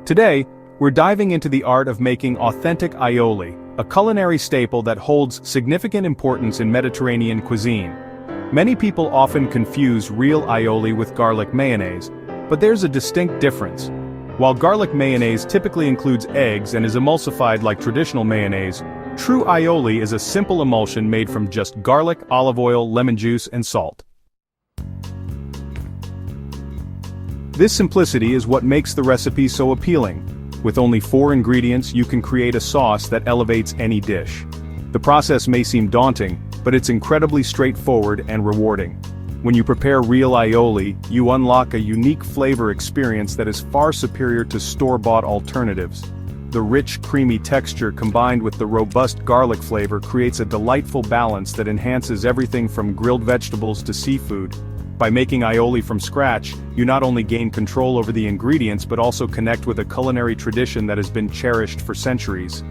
Today, we're diving into the art of making authentic aioli, a culinary staple that holds significant importance in Mediterranean cuisine. Many people often confuse real aioli with garlic mayonnaise, but there's a distinct difference. While garlic mayonnaise typically includes eggs and is emulsified like traditional mayonnaise, true aioli is a simple emulsion made from just garlic, olive oil, lemon juice, and salt. This simplicity is what makes the recipe so appealing. With only 4 ingredients, you can create a sauce that elevates any dish. The process may seem daunting, but it's incredibly straightforward and rewarding. When you prepare real aioli, you unlock a unique flavor experience that is far superior to store-bought alternatives. The rich, creamy texture combined with the robust garlic flavor creates a delightful balance that enhances everything from grilled vegetables to seafood. By making aioli from scratch, you not only gain control over the ingredients but also connect with a culinary tradition that has been cherished for centuries.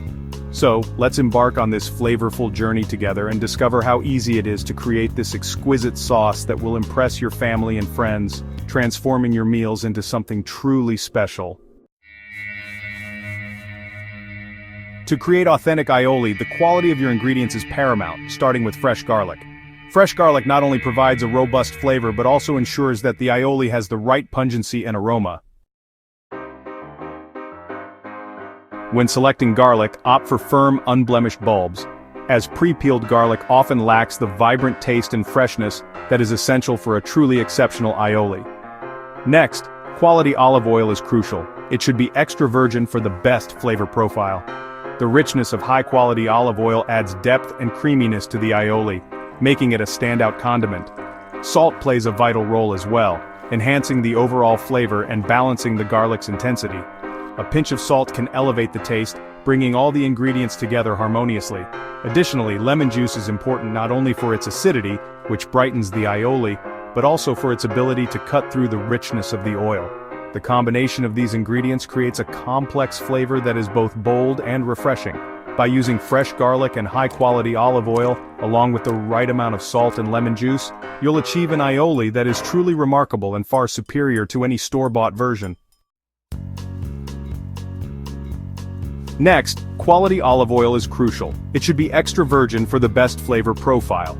So, let's embark on this flavorful journey together and discover how easy it is to create this exquisite sauce that will impress your family and friends, transforming your meals into something truly special. To create authentic aioli, the quality of your ingredients is paramount, starting with fresh garlic. Fresh garlic not only provides a robust flavor but also ensures that the aioli has the right pungency and aroma. When selecting garlic, opt for firm, unblemished bulbs, as pre-peeled garlic often lacks the vibrant taste and freshness that is essential for a truly exceptional aioli. Next, quality olive oil is crucial. It should be extra virgin for the best flavor profile. The richness of high-quality olive oil adds depth and creaminess to the aioli, making it a standout condiment. Salt plays a vital role as well, enhancing the overall flavor and balancing the garlic's intensity. A pinch of salt can elevate the taste, bringing all the ingredients together harmoniously. Additionally, lemon juice is important not only for its acidity, which brightens the aioli, but also for its ability to cut through the richness of the oil. The combination of these ingredients creates a complex flavor that is both bold and refreshing. By using fresh garlic and high-quality olive oil, along with the right amount of salt and lemon juice, you'll achieve an aioli that is truly remarkable and far superior to any store-bought version. Next, quality olive oil is crucial. It should be extra virgin for the best flavor profile.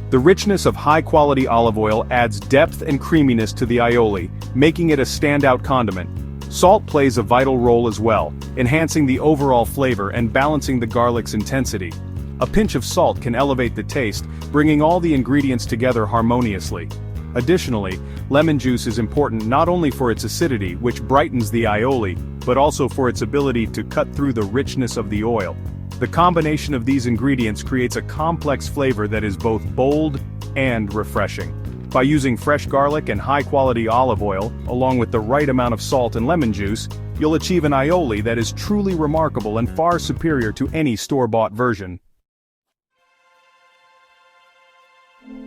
The richness of high-quality olive oil adds depth and creaminess to the aioli, making it a standout condiment. Salt plays a vital role as well, enhancing the overall flavor and balancing the garlic's intensity. A pinch of salt can elevate the taste, bringing all the ingredients together harmoniously. Additionally, lemon juice is important not only for its acidity, which brightens the aioli, but also for its ability to cut through the richness of the oil. The combination of these ingredients creates a complex flavor that is both bold and refreshing. By using fresh garlic and high-quality olive oil, along with the right amount of salt and lemon juice, you'll achieve an aioli that is truly remarkable and far superior to any store-bought version.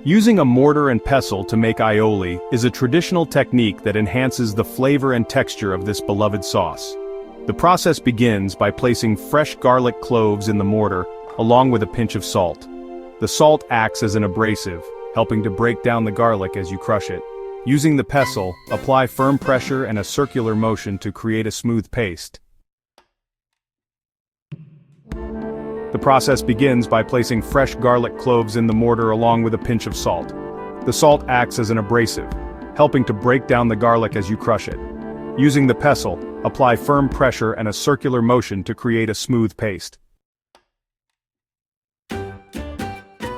Using a mortar and pestle to make aioli is a traditional technique that enhances the flavor and texture of this beloved sauce. The process begins by placing fresh garlic cloves in the mortar, along with a pinch of salt. The salt acts as an abrasive, helping to break down the garlic as you crush it. Using the pestle, apply firm pressure and a circular motion to create a smooth paste. The process begins by placing fresh garlic cloves in the mortar along with a pinch of salt. The salt acts as an abrasive, helping to break down the garlic as you crush it. Using the pestle, apply firm pressure and a circular motion to create a smooth paste.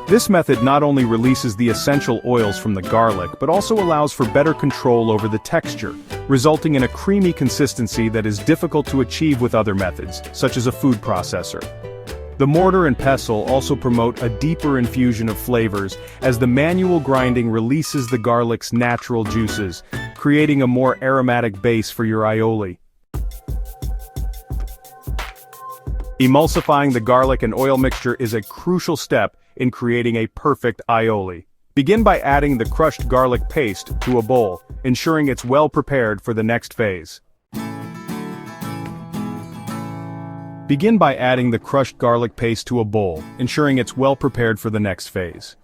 This method not only releases the essential oils from the garlic but also allows for better control over the texture, resulting in a creamy consistency that is difficult to achieve with other methods, such as a food processor. The mortar and pestle also promote a deeper infusion of flavors as the manual grinding releases the garlic's natural juices, creating a more aromatic base for your aioli. Emulsifying the garlic and oil mixture is a crucial step in creating a perfect aioli. Begin by adding the crushed garlic paste to a bowl, ensuring it's well prepared for the next phase. Begin by adding the crushed garlic paste to a bowl, ensuring it's well prepared for the next phase.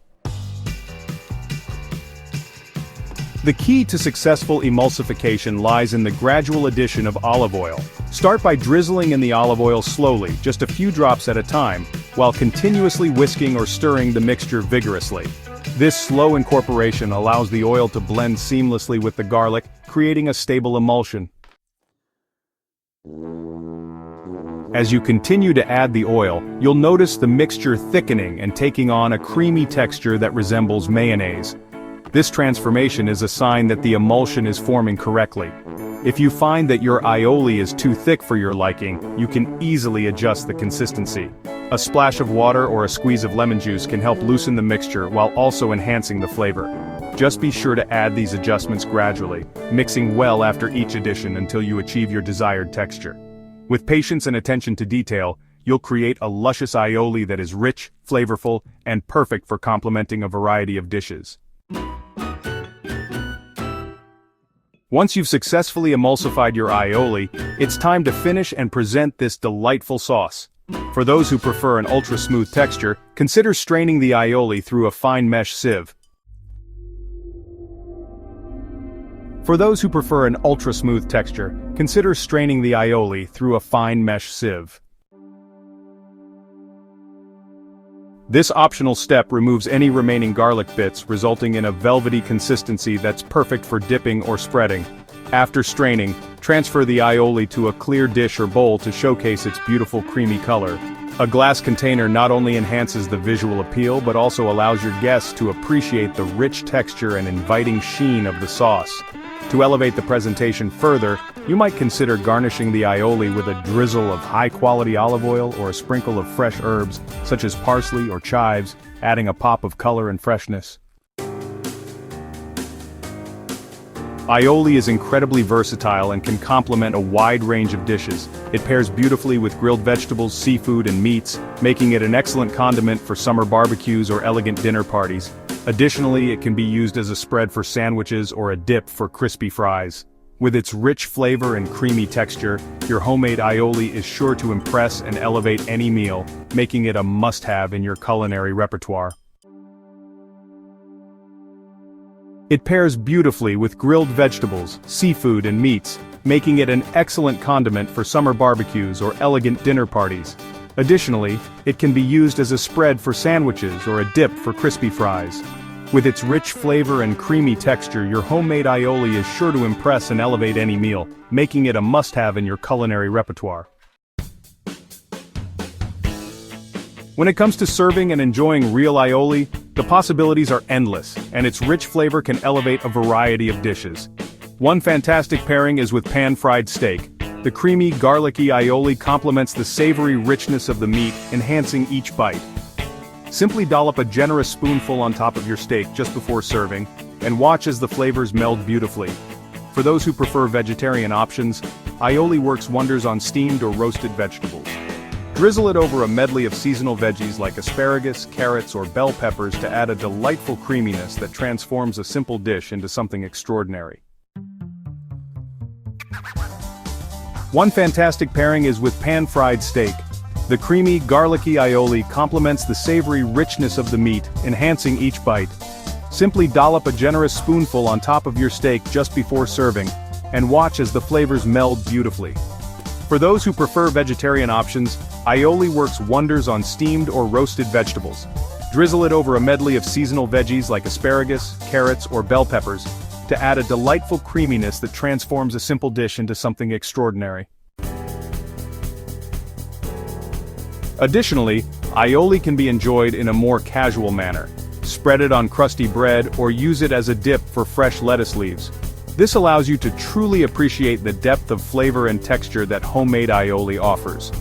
The key to successful emulsification lies in the gradual addition of olive oil. Start by drizzling in the olive oil slowly, just a few drops at a time, while continuously whisking or stirring the mixture vigorously. This slow incorporation allows the oil to blend seamlessly with the garlic, creating a stable emulsion. As you continue to add the oil, you'll notice the mixture thickening and taking on a creamy texture that resembles mayonnaise. This transformation is a sign that the emulsion is forming correctly. If you find that your aioli is too thick for your liking, you can easily adjust the consistency. A splash of water or a squeeze of lemon juice can help loosen the mixture while also enhancing the flavor. Just be sure to add these adjustments gradually, mixing well after each addition until you achieve your desired texture. With patience and attention to detail, you'll create a luscious aioli that is rich, flavorful, and perfect for complementing a variety of dishes. Once you've successfully emulsified your aioli, it's time to finish and present this delightful sauce. For those who prefer an ultra-smooth texture, consider straining the aioli through a fine mesh sieve. For those who prefer an ultra-smooth texture, consider straining the aioli through a fine mesh sieve. This optional step removes any remaining garlic bits, resulting in a velvety consistency that's perfect for dipping or spreading. After straining, transfer the aioli to a clear dish or bowl to showcase its beautiful creamy color. A glass container not only enhances the visual appeal but also allows your guests to appreciate the rich texture and inviting sheen of the sauce. To elevate the presentation further, you might consider garnishing the aioli with a drizzle of high-quality olive oil or a sprinkle of fresh herbs, such as parsley or chives, adding a pop of color and freshness. Aioli is incredibly versatile and can complement a wide range of dishes. It pairs beautifully with grilled vegetables, seafood, and meats, making it an excellent condiment for summer barbecues or elegant dinner parties. Additionally, it can be used as a spread for sandwiches or a dip for crispy fries. With its rich flavor and creamy texture, your homemade aioli is sure to impress and elevate any meal, making it a must-have in your culinary repertoire. It pairs beautifully with grilled vegetables, seafood, and meats, making it an excellent condiment for summer barbecues or elegant dinner parties. Additionally, it can be used as a spread for sandwiches or a dip for crispy fries. With its rich flavor and creamy texture, your homemade aioli is sure to impress and elevate any meal, making it a must-have in your culinary repertoire. When it comes to serving and enjoying real aioli, the possibilities are endless, and its rich flavor can elevate a variety of dishes. One fantastic pairing is with pan-fried steak. The creamy, garlicky aioli complements the savory richness of the meat, enhancing each bite. Simply dollop a generous spoonful on top of your steak just before serving, and watch as the flavors meld beautifully. For those who prefer vegetarian options, aioli works wonders on steamed or roasted vegetables. Drizzle it over a medley of seasonal veggies like asparagus, carrots, or bell peppers to add a delightful creaminess that transforms a simple dish into something extraordinary. One fantastic pairing is with pan-fried steak. The creamy, garlicky aioli complements the savory richness of the meat, enhancing each bite. Simply dollop a generous spoonful on top of your steak just before serving, and watch as the flavors meld beautifully. For those who prefer vegetarian options, aioli works wonders on steamed or roasted vegetables. Drizzle it over a medley of seasonal veggies like asparagus, carrots, or bell peppers, to add a delightful creaminess that transforms a simple dish into something extraordinary. Additionally, aioli can be enjoyed in a more casual manner. Spread it on crusty bread or use it as a dip for fresh lettuce leaves. This allows you to truly appreciate the depth of flavor and texture that homemade aioli offers.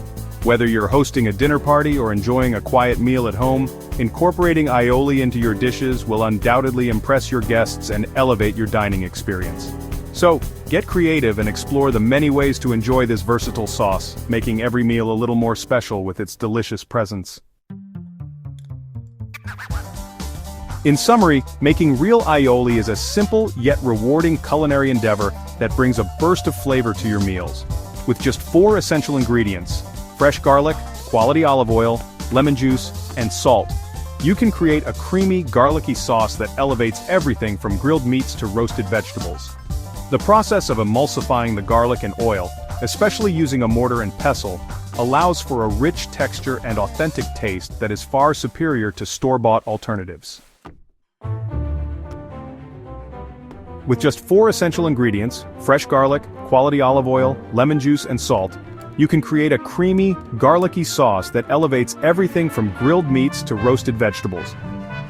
Whether you're hosting a dinner party or enjoying a quiet meal at home, incorporating aioli into your dishes will undoubtedly impress your guests and elevate your dining experience. So, get creative and explore the many ways to enjoy this versatile sauce, making every meal a little more special with its delicious presence. In summary, making real aioli is a simple yet rewarding culinary endeavor that brings a burst of flavor to your meals. With just 4 essential ingredients: fresh garlic, quality olive oil, lemon juice, and salt, you can create a creamy, garlicky sauce that elevates everything from grilled meats to roasted vegetables. The process of emulsifying the garlic and oil, especially using a mortar and pestle, allows for a rich texture and authentic taste that is far superior to store-bought alternatives. With just 4 essential ingredients, fresh garlic, quality olive oil, lemon juice and salt, you can create a creamy, garlicky sauce that elevates everything from grilled meats to roasted vegetables.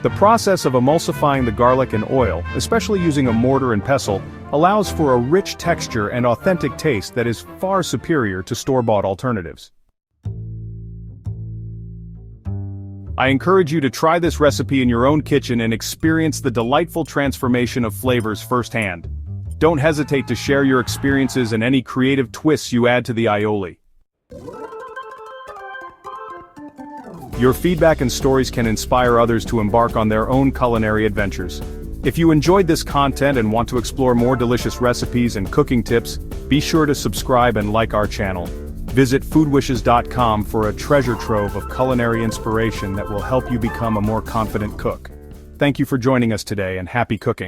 The process of emulsifying the garlic and oil, especially using a mortar and pestle, allows for a rich texture and authentic taste that is far superior to store-bought alternatives. I encourage you to try this recipe in your own kitchen and experience the delightful transformation of flavors firsthand. Don't hesitate to share your experiences and any creative twists you add to the aioli. Your feedback and stories can inspire others to embark on their own culinary adventures. If you enjoyed this content and want to explore more delicious recipes and cooking tips, be sure to subscribe and like our channel. Visit foodwishes.com for a treasure trove of culinary inspiration that will help you become a more confident cook. Thank you for joining us today and happy cooking.